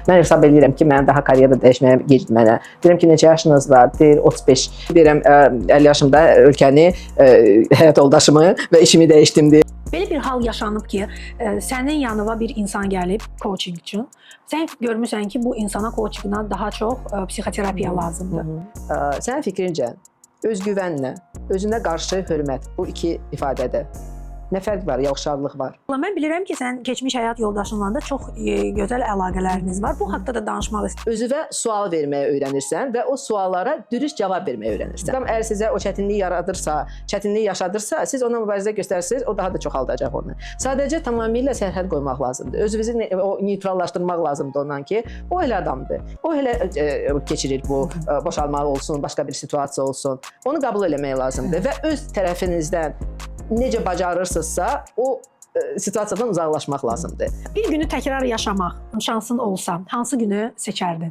Mən hesab edirəm ki, mən daha karyera dəyişməyə getmənə. Deyirəm ki, neçə yaşınız var? Deyir 35. Deyirəm 50 yaşımda ölkəni, həyat yoldaşımı və işimi dəyişdim deyir. Belə bir hal yaşanıb ki, sənin yanına bir insan gəlib coaching üçün. Sən görmüsən ki, bu insana coachingdən daha çox psixoterapiya lazımdır. Sənin fikrincə özgüvənlə, özünə qarşı hörmət bu iki ifadədə nə fərq var, yaxşılıq var? Mən bilirəm ki, sən keçmiş həyat yoldaşınla da çox gözəl əlaqələriniz var. Bu haqqda da danışmaq istəyirəm. Özünə sual verməyi öyrənirsən və o suallara dürüst cavab verməyi öyrənirsən. Adam əgər sizə o çətinliyi yaradırsa, çətinliyi yaşadırsa, siz ona mübarizə göstərsiniz, o daha da çoxaldacaq onu. Sadəcə tamamilə sərhəd qoymaq lazımdır. Özünüzü o neytrallaşdırmaq lazımdır ondan ki, o elə adamdır. O elə keçirir bu boşalmaq olsun, başqa bir situasiya olsun. Onu qəbul etmək lazımdır və öz tərəfinizdən necə bacarırsınızsa, o situasiyadan uzaqlaşmaq lazımdır. Bir günü təkrar yaşamaq şansın olsa, hansı günü seçərdin?